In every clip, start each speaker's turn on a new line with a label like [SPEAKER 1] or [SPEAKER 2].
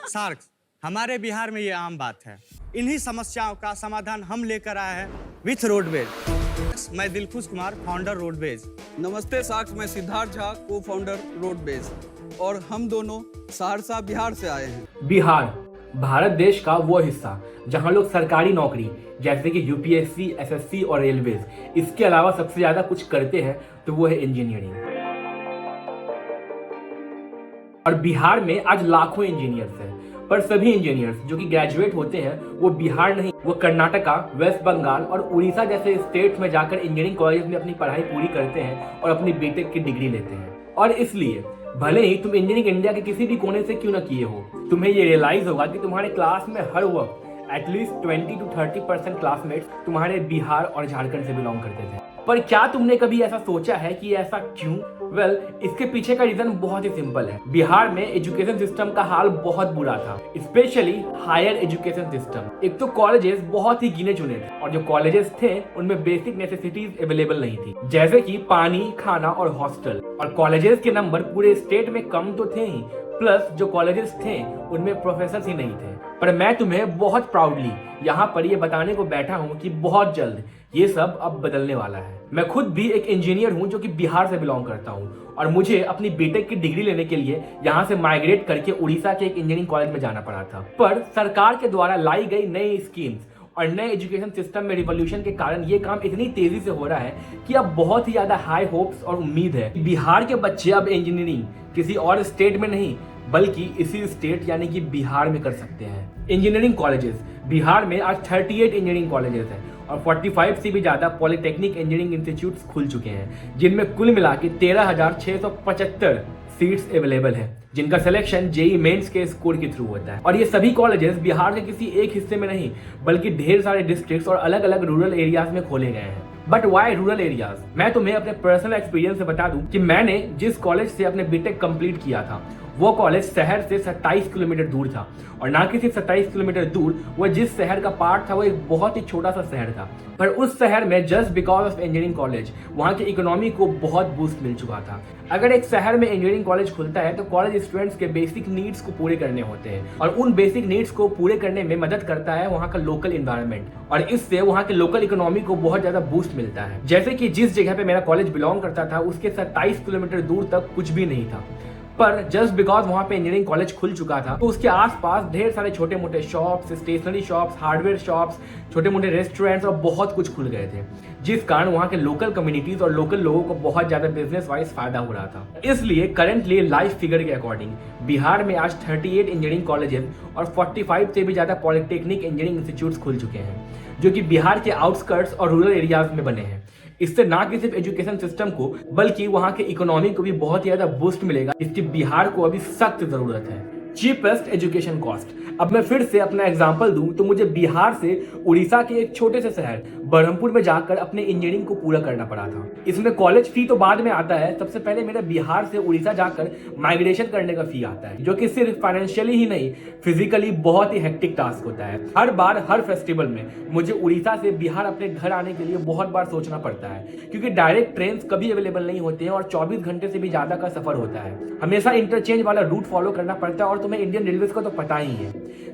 [SPEAKER 1] सार्क्स, हमारे बिहार में ये आम बात है। इन्हीं समस्याओं का समाधान हम लेकर आए हैं विथ रोडवेज। मैं दिलखुश कुमार, फाउंडर रोडवेज।
[SPEAKER 2] नमस्ते साक्ष, मैं सिद्धार्थ झा, को फाउंडर रोडवेज, और हम दोनों सहरसा बिहार से आए हैं।
[SPEAKER 3] बिहार भारत देश का वो हिस्सा जहां लोग सरकारी नौकरी जैसे कि यूपीएससी, एसएससी और रेलवेज, इसके अलावा सबसे ज्यादा कुछ करते हैं तो वो है इंजीनियरिंग। और बिहार में आज लाखों इंजीनियर्स हैं, पर सभी इंजीनियर्स जो कि ग्रेजुएट होते हैं वो बिहार नहीं, वो कर्नाटका, वेस्ट बंगाल और उड़ीसा जैसे स्टेट में जाकर इंजीनियरिंग कॉलेज में अपनी पढ़ाई पूरी करते हैं और अपनी बीटेक की डिग्री लेते हैं। और इसलिए भले ही तुम इंजीनियरिंग इंडिया के किसी भी कोने से क्यों ना किए हो, तुम्हें ये रियलाइज होगा कि तुम्हारे क्लास में हर वक्त एटलीस्ट 20 to 30% क्लासमेट्स तुम्हारे बिहार और झारखंड से बिलोंग करते थे। पर क्या तुमने कभी ऐसा सोचा है कि ऐसा क्यों? वेल, इसके पीछे का रीजन बहुत ही सिंपल है। बिहार में एजुकेशन सिस्टम का हाल बहुत बुरा था, स्पेशली हायर एजुकेशन सिस्टम। एक तो कॉलेजेस बहुत ही गिने चुने थे और जो कॉलेजेस थे उनमें बेसिक नेसेसिटीज अवेलेबल नहीं थी, जैसे कि पानी, खाना और हॉस्टल। और कॉलेजेस के नंबर पूरे स्टेट में कम तो थे ही, प्लस जो कॉलेजेस थे उनमें प्रोफेसर ही नहीं थे। पर मैं तुम्हें बहुत प्राउडली यहाँ पर ये बताने को बैठा हूँ कि बहुत जल्द ये सब अब बदलने वाला है। मैं खुद भी एक इंजीनियर हूँ जो कि बिहार से बिलोंग करता हूँ और मुझे अपनी बीटेक की डिग्री लेने के लिए यहाँ से माइग्रेट करके उड़ीसा के एक इंजीनियरिंग कॉलेज में जाना पड़ा था। पर सरकार के द्वारा लाई गई नई स्कीम्स और नए एजुकेशन सिस्टम में रिवॉल्यूशन के कारण ये काम इतनी तेजी से हो रहा है कि अब बहुत ही ज्यादा हाई होप्स और उम्मीद है बिहार के बच्चे अब इंजीनियरिंग किसी और स्टेट में नहीं बल्कि इसी स्टेट यानी कि बिहार में कर सकते हैं। इंजीनियरिंग कॉलेजेस बिहार में आज 38 इंजीनियरिंग कॉलेजेस हैं और 45 से भी ज्यादा पॉलिटेक्निक इंजीनियरिंग इंस्टीट्यूट्स खुल चुके हैं, जिनमें कुल मिला के 13,675 सीट्स अवेलेबल हैं, जिनका सिलेक्शन जेई मेंस के स्कोर के थ्रू होता है। और ये सभी कॉलेजेस बिहार के किसी एक हिस्से में नहीं बल्कि ढेर सारे डिस्ट्रिक्ट्स और अलग अलग रूरल एरियाज में खोले गए हैं। But why rural areas? मैं तुम्हें अपने पर्सनल एक्सपीरियंस से बता दूं कि मैंने जिस कॉलेज से अपने बीटेक कंप्लीट किया था वो कॉलेज शहर से 27 किलोमीटर दूर था, और ना कि सिर्फ 27 किलोमीटर दूर, वो जिस शहर का पार्ट था वो एक बहुत ही छोटा सा शहर था। पर उस शहर में just because of engineering college वहाँ की इकोनॉमी को बहुत बूस्ट मिल चुका था। अगर एक शहर में इंजीनियरिंग कॉलेज खुलता है तो कॉलेज स्टूडेंट्स के बेसिक नीड्स को पूरे करने होते हैं, और उन बेसिक नीड्स को पूरे करने में मदद करता है वहाँ का लोकल इन्वायरमेंट, और इससे वहाँ के लोकल इकोनॉमी को बहुत ज्यादा बूस्ट मिलता है। जैसे कि जिस जगह पे मेरा कॉलेज बिलोंग करता था उसके 27 किलोमीटर दूर तक कुछ भी नहीं था, पर जस्ट बिकॉज वहाँ पे इंजीनियरिंग कॉलेज खुल चुका था तो उसके आसपास ढेर सारे छोटे मोटे shops, stationery shops, hardware shops, छोटे मोटे रेस्टोरेंट्स और बहुत कुछ खुल गए थे, जिस कारण वहाँ के लोकल कम्युनिटीज और लोकल लोगों को बहुत ज्यादा बिजनेस वाइज फायदा हो रहा था। इसलिए करंटली लाइव फिगर के अकॉर्डिंग बिहार में आज 38 इंजीनियरिंग कॉलेजेस और 45 से भी ज्यादा पॉलिटेक्निक इंजीनियरिंग इंस्टीट्यूट्स खुल चुके हैं, जो कि बिहार के आउटस्कर्ट्स और रूरल एरियाज में बने हैं। इससे ना कि सिर्फ एजुकेशन सिस्टम को बल्कि वहां के इकोनॉमी को भी बहुत ही ज्यादा बूस्ट मिलेगा, जिसकी बिहार को अभी सख्त जरूरत है। Cheapest education cost. अब मैं फिर से अपना एग्जांपल दूं तो मुझे बिहार से उड़ीसा के एक छोटे से शहर बरहमपुर में जाकर अपने इंजीनियरिंग को पूरा करना पड़ा था। इसमें कॉलेज फी तो बाद में आता है, सबसे पहले मेरा बिहार से उड़ीसा जाकर माइग्रेशन करने का फी आता है, जो कि सिर्फ फाइनेंशियली ही नहीं फिजिकली बहुत ही हेक्टिक टास्क होता है। हर बार हर फेस्टिवल में मुझे उड़ीसा से बिहार अपने घर आने के लिए बहुत बार सोचना पड़ता है, क्योंकि डायरेक्ट ट्रेन कभी अवेलेबल नहीं होते हैं और 24 घंटे से भी ज्यादा का सफर होता है। हमेशा इंटरचेंज वाला रूट फॉलो करना पड़ता है और तुम्हें इंडियन रेलवे का तो पता ही है,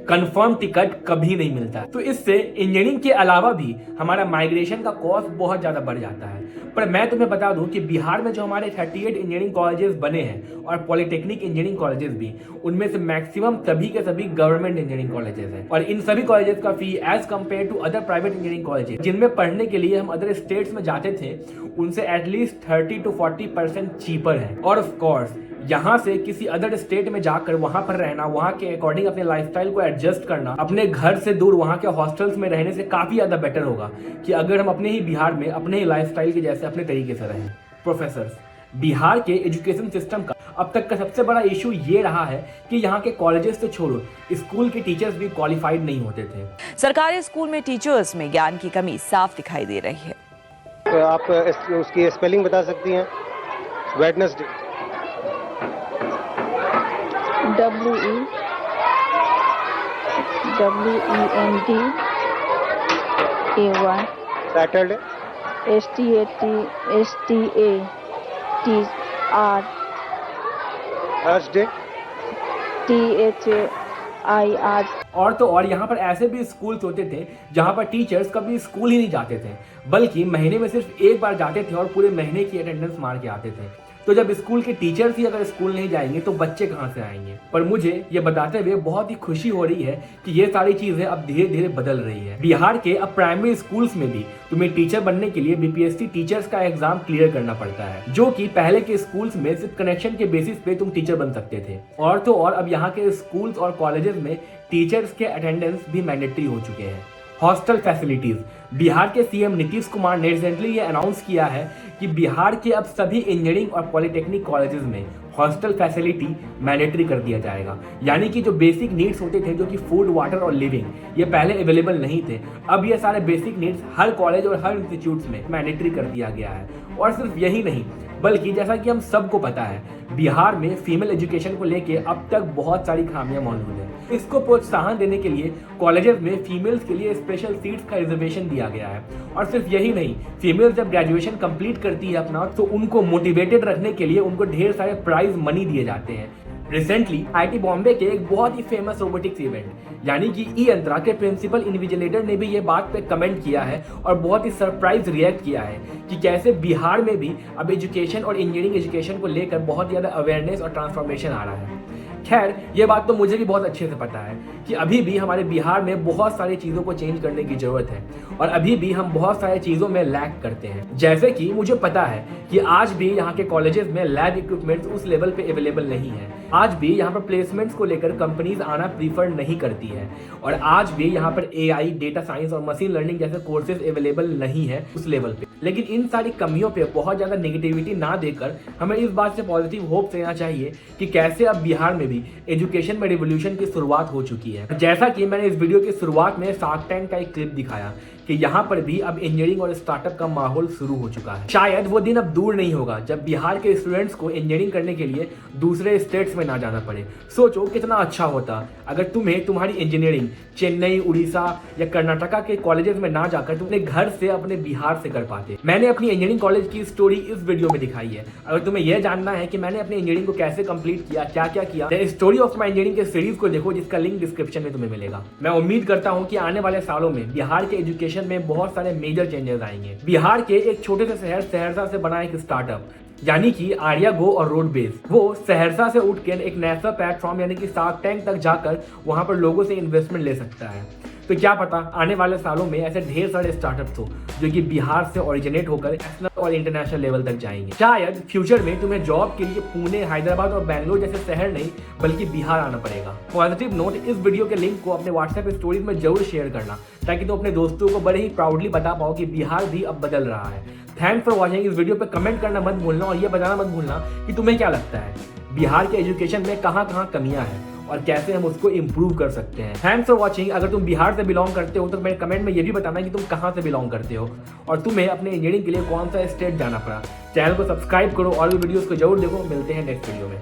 [SPEAKER 3] कंफर्म टिकट कभी नहीं मिलता। तो इससे इंजीनियरिंग के अलावा भी हमारा माइग्रेशन का कॉस्ट बहुत ज्यादा बढ़ जाता है। पर मैं तुम्हें बता दूं कि बिहार में जो हमारे 38 इंजीनियरिंग कॉलेजेस बने हैं और पॉलिटेक्निक इंजीनियरिंग कॉलेजेस भी, उनमें से मैक्सिमम सभी के सभी गवर्नमेंट इंजीनियरिंग कॉलेजेस हैं, और इन सभी कॉलेजेस का fee as compare to other private engineering colleges जिनमें पढ़ने के लिए हम अदर स्टेट्स में जाते थे, उनसे एटलीस्ट 30 to 40% चीपर है। और ऑफ कोर्स यहाँ से किसी अदर स्टेट में जाकर वहां पर रहना, वहां के अकॉर्डिंग अपने लाइफस्टाइल को एडजस्ट करना, अपने घर से दूर वहां के हॉस्टल्स में रहने से काफी ज्यादा बेटर होगा कि अगर हम अपने ही बिहार में अपने ही लाइफस्टाइल के जैसे अपने तरीके से रहें। प्रोफेसर्स, बिहार के एजुकेशन सिस्टम का अब तक का सबसे बड़ा इशू ये रहा है कि यहाँ के कॉलेजेस तो छोड़ो, स्कूल के टीचर्स भी क्वालिफाइड नहीं होते थे।
[SPEAKER 4] सरकारी स्कूल में टीचर्स में ज्ञान की कमी साफ दिखाई दे रही है।
[SPEAKER 5] तो आप उसकी स्पेलिंग बता सकती हैं? Wednesday.
[SPEAKER 6] WENDAY।
[SPEAKER 5] Saturday.
[SPEAKER 6] STATTR।
[SPEAKER 5] Thursday.
[SPEAKER 6] THURSDAY। I asked.
[SPEAKER 3] और तो और यहाँ पर ऐसे भी स्कूल्स होते थे जहाँ पर टीचर्स कभी स्कूल ही नहीं जाते थे, बल्कि महीने में सिर्फ एक बार जाते थे और पूरे महीने की अटेंडेंस मार के आते थे। तो जब स्कूल के टीचर्स ही अगर स्कूल नहीं जाएंगे तो बच्चे कहाँ से आएंगे। पर मुझे ये बताते हुए बहुत ही खुशी हो रही है कि ये सारी चीजें अब धीरे धीरे बदल रही है। बिहार के अब प्राइमरी स्कूल्स में भी तुम्हें टीचर बनने के लिए बीपीएससी टीचर्स का एग्जाम क्लियर करना पड़ता है, जो कि पहले के स्कूल्स में सिर्फ कनेक्शन के बेसिस पे तुम टीचर बन सकते थे। और तो और अब यहाँ के स्कूल्स और कॉलेजेस में टीचर्स के अटेंडेंस भी मैंडेटरी हो चुके हैं। हॉस्टल फैसिलिटीज, बिहार के सीएम नीतीश कुमार ने रिसेंटली ये अनाउंस किया है कि बिहार के अब सभी इंजीनियरिंग और पॉलिटेक्निक कॉलेजेस में हॉस्टल फैसिलिटी मैंडेटरी कर दिया जाएगा। यानी कि जो बेसिक नीड्स होते थे, जो कि फूड, वाटर और लिविंग, ये पहले अवेलेबल नहीं थे, अब ये सारे बेसिक नीड्स हर कॉलेज और हर इंस्टीट्यूट्स में मैंडेटरी कर दिया गया है। और सिर्फ यही नहीं, बल्कि जैसा कि हम सबको पता है, बिहार में फीमेल एजुकेशन को लेके अब तक बहुत सारी खामियां मौजूद हैं। इसको प्रोत्साहन देने के लिए कॉलेजेस में फीमेल्स के लिए स्पेशल सीट्स का रिजर्वेशन दिया गया है। और सिर्फ यही नहीं, फीमेल्स जब ग्रेजुएशन कंप्लीट करती है अपना, तो उनको मोटिवेटेड रखने के लिए उनको ढेर सारे प्राइज मनी दिए जाते हैं। रिसेंटली आईटी बॉम्बे के एक बहुत ही फेमस रोबोटिक्स इवेंट यानी कि ई यंत्रा के प्रिंसिपल इन्विजिलेटर ने भी ये बात पे कमेंट किया है और बहुत ही सरप्राइज रिएक्ट किया है कि कैसे बिहार में भी अब एजुकेशन और इंजीनियरिंग एजुकेशन को लेकर बहुत ज़्यादा अवेयरनेस और ट्रांसफॉर्मेशन आ रहा है। खैर, ये बात तो मुझे भी बहुत अच्छे से पता है कि अभी भी हमारे बिहार में बहुत सारी चीज़ों को चेंज करने की ज़रूरत है और अभी भी हम बहुत सारी चीज़ों में लैक करते हैं। जैसे कि मुझे पता है कि आज भी यहाँ के कॉलेजेस में लैब इक्विपमेंट्स उस लेवल पे अवेलेबल नहीं है। आज भी यहाँ पर प्लेसमेंट्स को लेकर कंपनीज आना प्रीफर नहीं करती है और आज भी यहाँ पर एआई, डेटा साइंस और मशीन लर्निंग जैसे कोर्सेज अवेलेबल नहीं है उस लेवल पे। लेकिन इन सारी कमियों पे बहुत ज़्यादा नेगेटिविटी ना देकर हमें इस बात से पॉजिटिव होप देना चाहिए कि कैसे अब बिहार में भी एजुकेशन में रिवोल्यूशन की शुरुआत हो चुकी है। जैसा कि मैंने इस वीडियो की शुरुआत में शार्क टैंक का एक क्लिप दिखाया कि यहाँ पर भी अब इंजीनियरिंग और स्टार्टअप का माहौल शुरू हो चुका है। शायद वो दिन अब दूर नहीं होगा जब बिहार के स्टूडेंट्स को इंजीनियरिंग करने के लिए दूसरे स्टेट्स में ना जाना पड़े। सोचो कितना अच्छा होता अगर तुम्हें तुम्हारी इंजीनियरिंग चेन्नई, उड़ीसा या कर्नाटका के कॉलेजेस में ना जाकर तुम अपने घर से, अपने बिहार से कर पाते। मैंने अपनी इंजीनियरिंग कॉलेज की स्टोरी इस वीडियो में दिखाई है। अगर तुम्हें यह जानना है कि मैंने अपनी इंजीनियरिंग को कैसे कंप्लीट किया, क्या क्या किया, स्टोरी ऑफ माई इंजीनियरिंग के सीरीज को देखो, जिसका लिंक डिस्क्रिप्शन में तुम्हें मिलेगा। मैं उम्मीद करता हूँ कि आने वाले सालों में बिहार के एजुकेशन में बहुत सारे मेजर चेंजेस आएंगे। बिहार के एक छोटे से शहर सहरसा से बना एक स्टार्टअप यानी कि आर्या गो और रोडबेज, वो सहरसा से उठ के एक नेशनल प्लेटफॉर्म यानी कि शार्क टैंक तक जाकर वहां पर लोगों से इन्वेस्टमेंट ले सकता है। तो क्या पता आने वाले सालों में ऐसे ढेर सारे स्टार्टअप्स हो जो कि बिहार से ओरिजिनेट होकर नेशनल और इंटरनेशनल लेवल तक जाएंगे। शायद फ्यूचर में तुम्हें जॉब के लिए पुणे, हैदराबाद और बैंगलोर जैसे शहर नहीं बल्कि बिहार आना पड़ेगा। पॉजिटिव नोट, इस वीडियो के लिंक को अपने व्हाट्सएप स्टोरीज में जरूर शेयर करना ताकि तुम अपने दोस्तों को बड़े ही प्राउडली बता पाओ कि बिहार भी अब बदल रहा है। Thanks for watching. इस वीडियो पे कमेंट करना मत भूलना और ये बताना मत भूलना कि तुम्हें क्या लगता है बिहार के एजुकेशन में कहाँ कहाँ कमियां हैं और कैसे हम उसको इम्प्रूव कर सकते हैं। Thanks for watching. अगर तुम बिहार से बिलोंग करते हो तो मेरे कमेंट में ये भी बताना कि तुम कहाँ से बिलोंग करते हो और तुम्हें अपने इंजीनियरिंग के लिए कौन सा स्टेट जाना पड़ा। चैनल को सब्सक्राइब करो और भी वीडियोस को जरूर देखो। मिलते हैं नेक्स्ट वीडियो में।